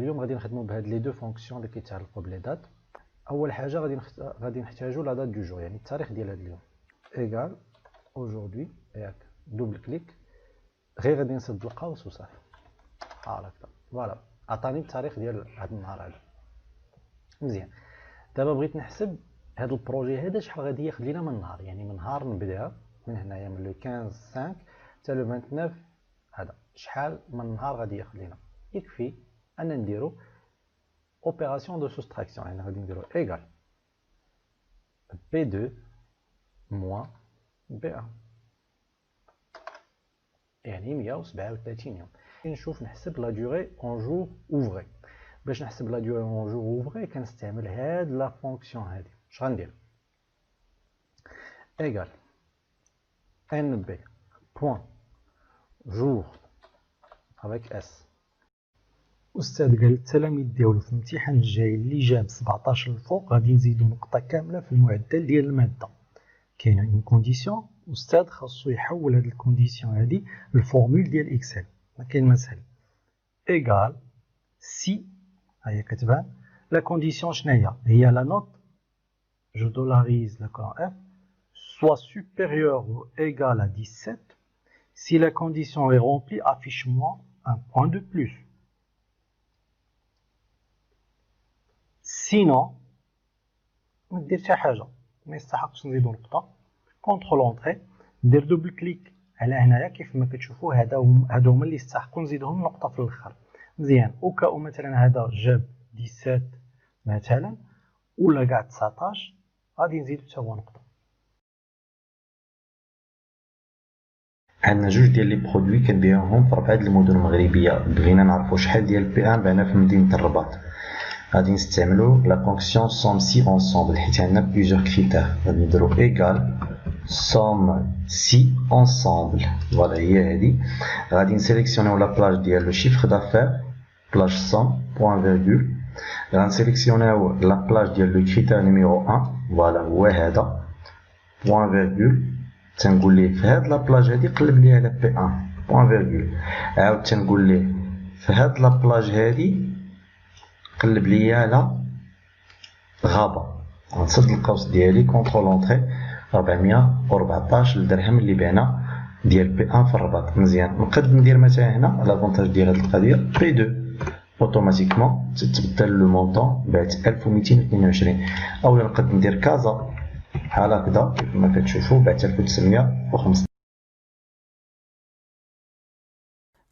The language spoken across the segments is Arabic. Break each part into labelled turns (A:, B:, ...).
A: اليوم غادي نخدموا بهاد لي دو فونكسيون اللي كيتعلقوا بلي دات. اول حاجه غادي نحتاجوا لا دات دو جور، يعني التاريخ ديال هاد اليوم. ايغال اaujourd'hui ياك دوبل كليك، غير غادي نسد القوس وصافي بحال هكا. فوالا عطاني التاريخ ديال هاد النهار هذا. مزيان. دابا بغيت نحسب هاد البروجي هذا شحال غادي ياخذ لينا من نهار، يعني من نهار نبداها من هنايا من لو 15 5 حتى لو 29 هذا، شحال من نهار غادي ياخذ لينا. يكفي ان نديرو اوبيراسيون دو سوستراكسيون، يعني غادي نديرو ايغال B2 موان B1، يعني 137 يوم. نشوف نحسب لا دوري اون جور اوفري. باش نحسب لا دوري اون جور اوفري كنستعمل هاد لا فونكسيون هادي. اش غندير؟ ايغال NB point jour avec S.
B: أستاذ قال التلاميذ ديالو في الامتحان الجاي اللي جاب 17 الفوق غادي نزيدو نقطة كاملة في المعدل ديال المادة. كاينة اون كونديسيون، أستاذ خاصو يحول هاد الكونديسيون هادي للفورمول ديال إكسل، ما كاين ما سهل. إيغال سي هي كتبان لا كونديسيون شناهي؟ هي لا نوت جو دولاريز لا كولون F soit supérieur ou égal à 17. Si la condition est remplie, affiche-moi un point de plus. Sinon, ما ندير حتى حاجه، ما يستحقش نزيدو نقطه. كونترول اونطري، ندير دوبل كليك على هنايا كيف ما كتشوفوا. هادو هما اللي يستحقوا نزيدهم نقطه في الاخر. مزيان. وكاو مثلا هذا جاب 17 مثلا ولا كاع 19 غادي نزيدو حتى هو نقطه.
C: عندنا جوج ديال لي برودوي كنبيعوهم في 4 المدن المغربيه. بغينا نعرفوا شحال ديال بي ان بانا في مدينه الرباط. غادي نستعملوا لا فونكسيون somme si ensemble حيت عندنا بليزيور كريتير. غادي نديرو ايغال somme si ensemble. فوالا هي هادي. غادي نسيليكسيونيو لا بلاج ديال لو شيفر دافير بلاج somme بوان فيرغول. غنسيليكسيونيو لا بلاج ديال لو كريتير نيميرو 1 فوالا هو هذا بوان فيرغول. تنقول ليه في هاد لا بلاج هادي قلب لي على بي 1 بوان فيرغول. عاود تنقول ليه في هاد لا بلاج هادي قلب لي على غابه. غنسد القوس ديالي كونترول اونطري 414 درهم اللي بعنا ديال بي 1 في الرباط. مزيان. نقدر ندير مثلا هنا لافونتاج ديال هاد القضيه بي 2 اوتوماتيكمون تتبدل لو مونطون بعت 1222. اولا نقدر ندير كازا بحال هكذا كيف ما كتشوفوا بعت 1915.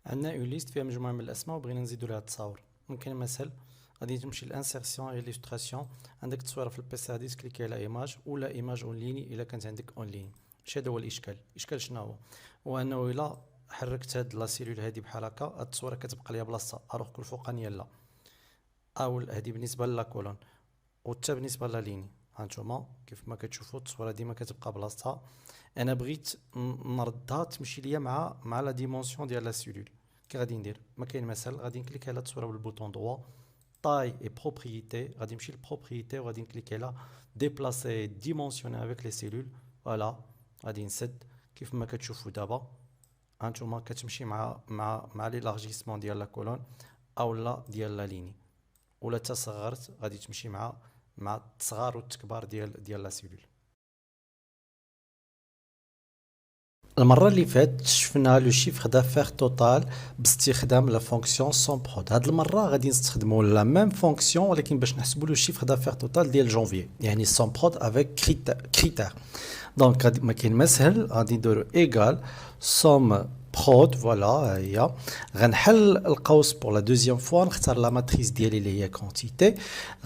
D: عندنا اون ليست فيها مجموعه من الاسماء وبغينا نزيدو لها التصاور. ممكن مثلا غادي تمشي لانسيرسيون ايليستراسيون، عندك تصويره في البيسي غادي تكليكي على ايماج ولا ايماج اون ليني الا كانت عندك اون ليني. اش هذا هو الاشكال؟ الاشكال شنو هو انه الا حركت هاد لا سيلول هادي بحال هكا هاد التصويره كتبقى ليا بلاصتها اروح كل فوقانيه لا، او هادي بالنسبه لا كولون وحتى بالنسبه لا ليني. هانتوما كيف ما كتشوفوا التصويره ديما كتبقى بلاصتها. انا بغيت نردها تمشي ليا مع لا ديمونسيون ديال لا سيلول. كي غادي ندير؟ ما كاين مثال، غادي نكليك على التصويره بالبوطون دروا taille et propriété. غادي نمشي للبروبريتي وغادي نكليكي على déplacer dimensionner avec les cellules. فوالا غادي نسد كيف ما كتشوفوا دابا. هانتوما كتمشي مع ليلارجيسمون ديال لا كولون او لا ديال لا ليني، ولا تصغرت غادي تمشي مع التصغار والتكبار ديال لا سيلول. المره اللي فاتت شفنا لو شيفر دافير توتال باستخدام لا فونكسيون سون برود. هاد المره غادي نستخدموا لا ميم فونكسيون ولكن باش نحسبوا لو شيفر دافير توتال ديال جونفي، يعني سون برود افيك كريتير. دونك ما كاين ما سهل، غادي نديرو ايغال سوم برود. فوالا هي غنحل القوس بور لا دوزيام فوا، نختار لا ماتريس ديالي اللي هي كونتيتي،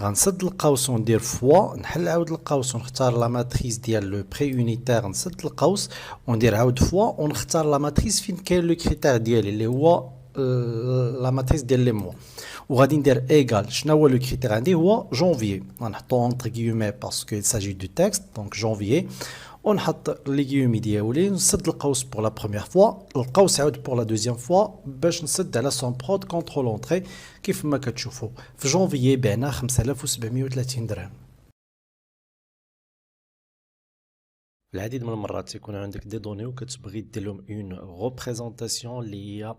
D: غنسد القوس وندير فوا، نحل عاود القوس ونختار لا ماتريس ديال لو بري يونيتير، نسد القوس وندير عاود فوا ونختار لا ماتريس فين كاين لو كريتير ديالي اللي هو لا ماتريس ديال لي موا، وغادي ندير ايغال شنو هو لو كريتير عندي هو جونفيي، غنحطو اونتر غيومي باسكو ساجي دو تكست دونك جونفيي، ونحط لي غيومي ديالي نسد القوس بور لا بروميير فوا، القوس عاود بور لا دوزيام فوا باش نسد على سون برود كونترول اونطري. كيف ما كتشوفوا في جونفيي بعنا 5730 درهم. العديد من المرات تيكون عندك دي دوني وكتبغي دير لهم اون ريبريزونطاسيون اللي هي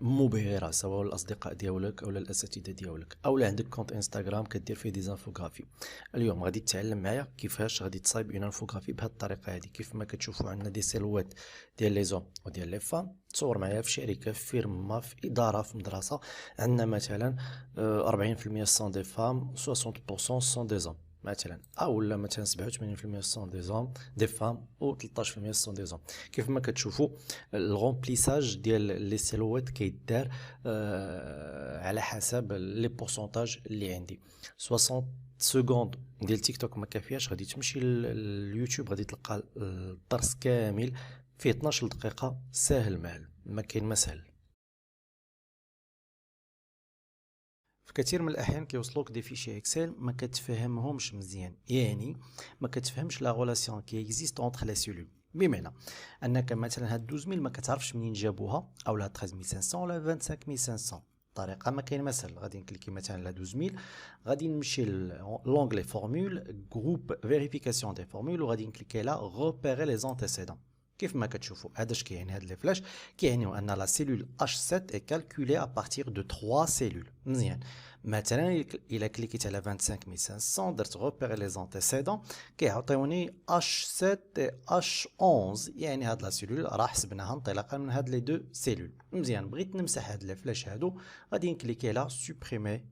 D: مبهره، سواء الاصدقاء ديالك او الاساتذه ديالك، او عندك كونت انستغرام كدير فيه دي انفوغرافي. اليوم غادي تتعلم معايا كيفاش غادي تصايب اون انفوغرافي بهذه الطريقه هذه. كيف ما كتشوفوا عندنا دي سيلوات ديال لي زوم وديال لي فام، تصور معايا في شركه، في فيرما، في اداره، في مدرسه، عندنا مثلا 40% سون دي فام، 60% سون دي زوم مثلا، او لا مثلا 87% سون دي زوم دي فام، و 13% سون دي زوم. كيف ما كتشوفوا الغومبليساج ديال لي سيلوات كيدار على حسب لي بورسونتاج اللي عندي. 60 سكوند ديال تيك توك ما كافياش، غادي تمشي لليوتيوب غادي تلقى الدرس كامل فيه 12 دقيقه، ساهل ماهل، ما كاين ما سهل. في كثير من الاحيان كيوصلوك دي فيشي اكسل ما كتفهمهمش مزيان، يعني ما كتفهمش لا غولاسيون كي اكزيست اونتر لي سيلول. بمعنى انك مثلا هاد 12000 ما كتعرفش منين جابوها، او لا 13500 ولا 25500. الطريقه ما كاين مسهل، غادي نكليكي مثلا على 12000، غادي نمشي لونغلي فورمول جروب فيريفيكاسيون دي فورمول، وغادي نكليكي على روبيري لي زونتيسيدون. كيف ما كتشوفوا هذا اش كيعني هاد لي فلاش، كيعنيو ان لا سيلول H7 اي كالكولي ا بارتير دو 3 سيلول. مزيان، مثلا الا كليكيت على 25500 درت روبيري لي زونتيسيدون، كيعطيوني H7 و H11، يعني هاد لا سيلول راه حسبناها انطلاقا من هاد لي دو سيلول. مزيان، بغيت نمسح هاد لي فلاش هادو، غادي نكليكي على سوبريمي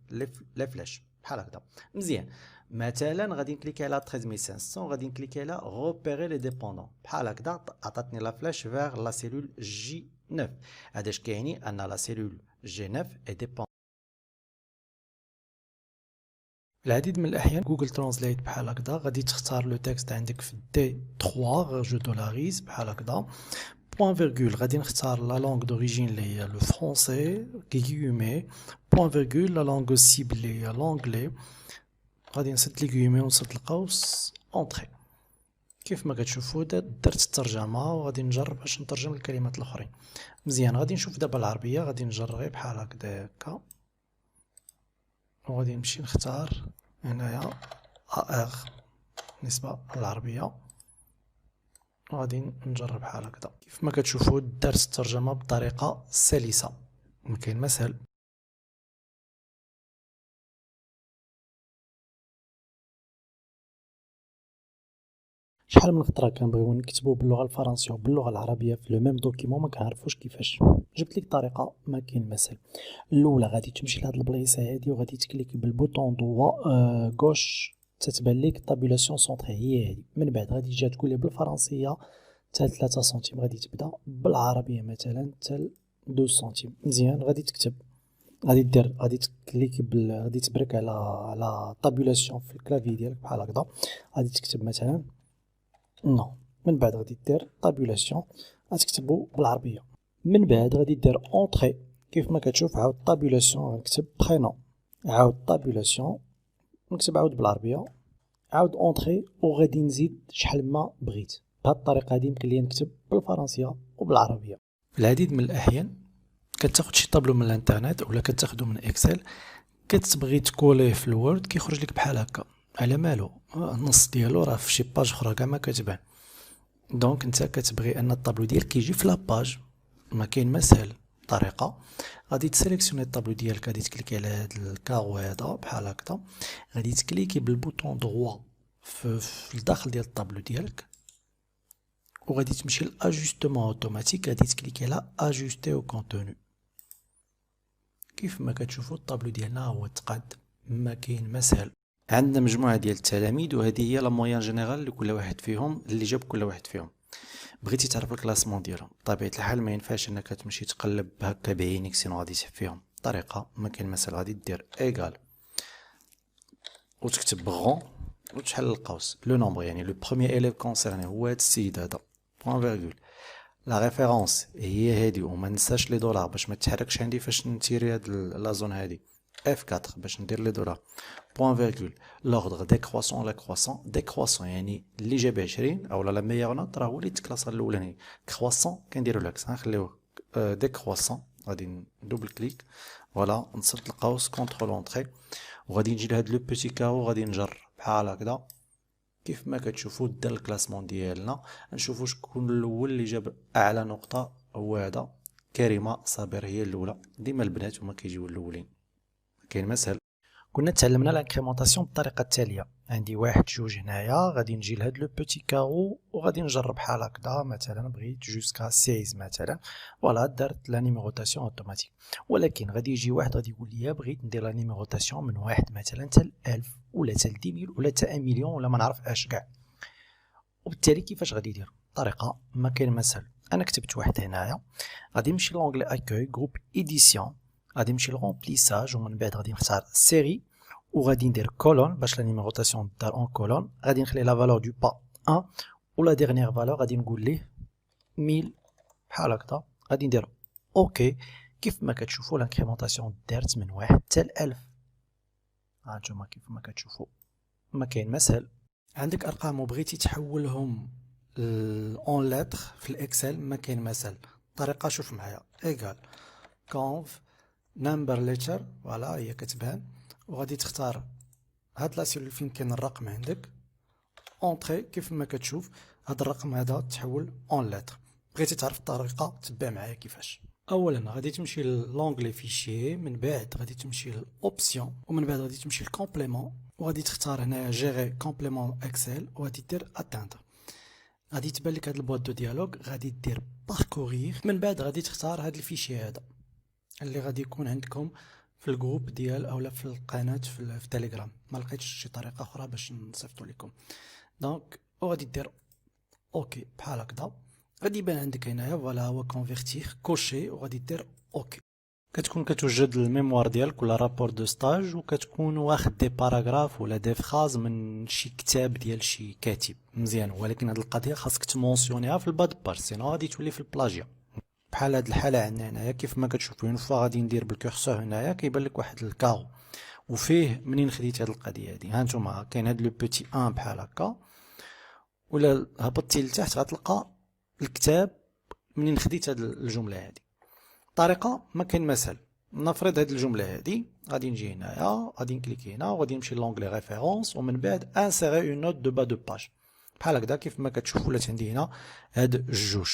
D: لي فلاش بحال هكذا. مزيان، مثلا غادي نكليكي على 13500، غادي نكليكي على روبيري لي ديبوندون بحال هكذا، عطاتني لا فلاش فيغ لا سيلول جي 9. هذا اش كيعني ان لا سيلول جي 9 اي ديبوند. العديد من الاحيان جوجل ترانسليت بحال هكذا، غادي تختار لو تكست عندك في دي 3 جو دولاريز بحال هكذا، بوان فيرغول غادي نختار لا لونغ دوريجين اللي هي لو فرونسي، كيغيومي، بوان فيرغول لا لونغ سيبل اللي هي لونغلي، غادي نسد لي كيومي ونسد القوس اونطري. كيف ما كتشوفوا درت الترجمه، وغادي نجرب باش نترجم الكلمات الاخرين. مزيان، غادي نشوف دابا العربيه، غادي نجر غير بحال هكا، وغادي نمشي نختار هنايا ار بالنسبه للعربيه، وغادي نجرب بحال هكذا. كيف ما كتشوفوا درت الترجمه بطريقه سلسه، ما كاين ما سهل. شحال من خطره كنبغيو نكتبوا باللغه الفرنسيه وباللغه العربيه في لو ميم دوكيمون، ما كنعرفوش كيفاش. جبت لك طريقه ما كاين مسهل. الاولى غادي تمشي لهاد البلايصه هادي، وغادي تكليكي بالبوطون دوا غوش، تتبان لك طابيلاسيون سونطري هي هادي. من بعد غادي تجي تقول لي بالفرنسيه حتى 3 سنتيم، غادي تبدا بالعربيه مثلا حتى 2 سنتيم. مزيان، غادي تكتب، غادي تكليكي غادي تبرك على طابيلاسيون في الكلافي ديالك بحال هكذا، غادي تكتب مثلا نو. من بعد غادي دير طابيلاسيون، غتكتبو بالعربيه. من بعد غادي دير اونطري، كيف ما كتشوف عاود طابيلاسيون، غنكتب برينون، عاود طابيلاسيون، نكتب عاود بالعربيه، عاود اونطري، وغادي نزيد شحال ما بغيت. بهاد الطريقه هادي يمكن ليا نكتب بالفرنسيه وبالعربيه. في العديد من الاحيان كتاخد شي طابلو من الانترنت ولا كتاخدو من اكسل، كتبغي تكوليه في الوورد، كيخرج لك بحال هكا، على مالو النص ديالو راه في شي باج اخرى كاع ما كتبان. دونك انت كتبغي ان الطابلو ديالك كيجي في لاباج، ما كاين ما سهل. طريقه غادي تسيليكسيوني الطابلو ديالك، غادي تكليكي على هاد الكارو هذا بحال هكا، غادي تكليكي بالبوطون دروا في الداخل ديال الطابلو ديالك، وغادي تمشي لاجوستمون اوتوماتيك، غادي تكليكي على اجوستي او كونتوني. كيف ما كتشوفوا الطابلو ديالنا هو تقاد، ما كاين ما سهل. عندنا مجموعه ديال التلاميذ، وهذه هي لا مويان جينيرال لكل واحد فيهم، اللي جاب كل واحد فيهم. بغيتي تعرف الكلاسمون ديالهم، بطبيعه الحال ما ينفعش انك تمشي تقلب هكا بعينيك، سينو غادي تحفيهم. طريقه ما كاين مسألة، غادي دير ايغال وتكتب غون وتحل القوس لو نومبر، يعني لو بروميير اليف كونسيرني هو هاد السيد هذا، بوان فيرغول. لا ريفيرونس هي هادي، وما ننساش لي دولار باش ما تحركش عندي فاش نتيري هاد لا زون هادي، F4 باش ندير لي دولار، بوان فيرغول. لوردر ديكروسون لا كروسون، ديكروسون يعني اللي جاب 20 او لا ميور نوت راه هو اللي تكلاص الاولاني، كروسون كنديرو العكس، غنخليوه ديكروسون. غادي ندوبل كليك، فوالا نصد القوس كونترول اونطري، وغادي نجي لهاد لو بوتي كارو، غادي نجر بحال هكذا. كيف ما كتشوفوا دا الكلاسمون ديالنا، نشوفوا شكون الاول اللي جاب اعلى نقطه، هو هذا كريمه صابر هي الاولى. ديما البنات هما كيجيو الاولين، كاين مسهل. كنا تعلمنا لانكريمونطاسيون بالطريقه التاليه. عندي واحد جوج هنايا، غادي نجي لهاد لو بوتي كارو وغادي نجرب بحال هكذا. مثلا بغيت جوسكا 16 مثلا، فوالا درت لا نيميروطاسيون اوتوماتيك. ولكن غادي يجي واحد غادي يقول لي بغيت ندير لا نيميروطاسيون من واحد مثلا حتى 1000 ولا حتى 10000 ولا حتى 1 مليون ولا ما نعرف اش كاع. وبالتالي كيفاش غادي يدير؟ طريقه ما كاين مسهل. انا كتبت واحد هنايا، غادي نمشي لونغلي اكوي جروب ايديسيون، غادي نمشي لرومبليساج ومن بعد غادي نختار سيري وغادي ندير كولون باش لا نيميروطاسيون دار اون كولون. غادي نخلي لا فالور دو با 1 ولا ديرنيير فالور غادي نقول ليه 1000 بحال هكذا. غادي ندير اوكي. كيف ما كتشوفوا لانكريمونطاسيون دارت من 1 حتى 1000. هانتوما كيف ما كتشوفوا ما كاين مسهل. عندك ارقام وبغيتي تحولهم اون لتر في الاكسل ما كاين مسهل. طريقه شوف معايا، ايكال كونف نمبر ليتر، فوالا هي كتبان، وغادي تختار هاد لا سيلول فين كاين الرقم عندك اونطري. كيف ما كتشوف هاد الرقم هذا تحول اون لتر. بغيتي تعرف الطريقه تبع معايا كيفاش. اولا غادي تمشي لونغلي فيشي، من بعد غادي تمشي للاوبسيون ومن بعد غادي تمشي للكومبليمون وغادي تختار هنايا جيري كومبليمون اكسل وغادي دير اتاندر. غادي تبان لك هاد البواط دو ديالوغ، غادي دير باركورير. من بعد غادي تختار هاد الفيشي هذا اللي غادي يكون عندكم في الجروب ديال اولا في القناه في التليجرام. ما لقيتش شي طريقه اخرى باش نصيفطو لكم. دونك وغادي دير اوكي بحال هكذا. غادي يبان عندك هنايا فوالا هو كونفيرتير كوشي وغادي دير اوكي. كتكون كتوجد الميموار ديالك ولا رابور دو ستاج وكتكون واخد دي باراغراف ولا دي فراز من شي كتاب ديال شي كاتب مزيان. ولكن هاد القضيه خاصك تمونسيونيها في الباد بار سينو غادي تولي في البلاجيا. بحال هاد الحاله عندنا هنايا كيف ما كتشوفوا اون فوا غادي ندير بالكورسور هنايا كيبان لك واحد الكارو وفيه منين خديت هاد القضيه هادي. ها نتوما كاين هاد لو بوتي 1 بحال هكا، ولا هبطتي لتحت غتلقى الكتاب منين خديت هاد الجمله هادي. طريقه ما كاين مسهل. نفرض هاد الجمله هادي، غادي نجي هنايا غادي نكليكي هنا وغادي نمشي لونغلي ريفيرونس ومن بعد انسيري اون نوت دو با دو باج بحال هكذا. كيف ما كتشوفوا ولات عندي هنا هاد الجوج.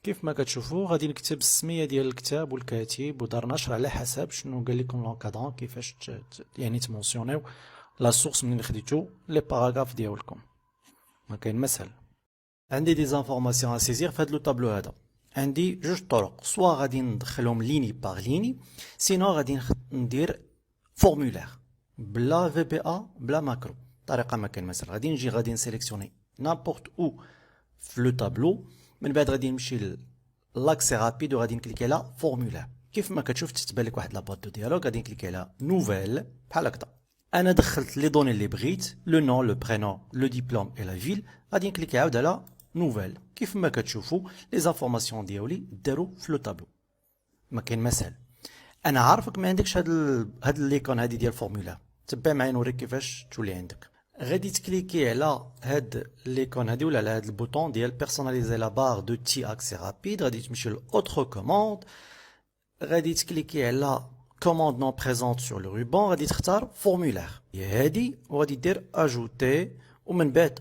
D: كيف ما كتشوفوا غادي نكتب السميه ديال الكتاب والكاتب ودار نشر على حسب شنو قال لكم لونكادرون كيفاش يعني تمونسيونيو لا سورس منين خديتو لي باراغراف ديالكم. ما كاين مسهل. عندي دي زانفورماسيون ا سيزير في هاد لو طابلو هذا. عندي جوج طرق، سوا غادي ندخلهم ليني باغ ليني، سينو غادي ندير فورمولير بلا في بي ا بلا ماكرو. طريقه ما كاين مسهل. غادي نجي غادي نسيليكسيوني نابورت او في لو طابلو، من بعد غادي نمشي لاكسي رابيد وغادي نكليكي على فورمولير. كيف ما كتشوف تتبان لك واحد لاباط دو ديالوغ، غادي نكليكي على نوفيل بحال هكذا. انا دخلت لي دوني اللي بغيت، لو نون لو برينون لو ديبلوم اي لا فيل. غادي نكليكي عاود على نوفيل. كيف ما كتشوفوا لي زانفورماسيون ديالي داروا في لو طابلو. ما كاين مسهل. انا عارفك ما عندكش هاد ليكون هادي ديال فورمولير. تبع معايا نوريك كيفاش تولي عندك. غادي تكليكي على هاد ليكون هادي ولا على هاد البوطون ديال بيرسوناليزي لا بار دو تي اكسي رابيد. غادي تمشي لاوتر كوموند، غادي تكليكي على كوموند نون بريزونت سور لو روبون، غادي تختار فورمولير هي هادي وغادي دير اجوتي ومن بعد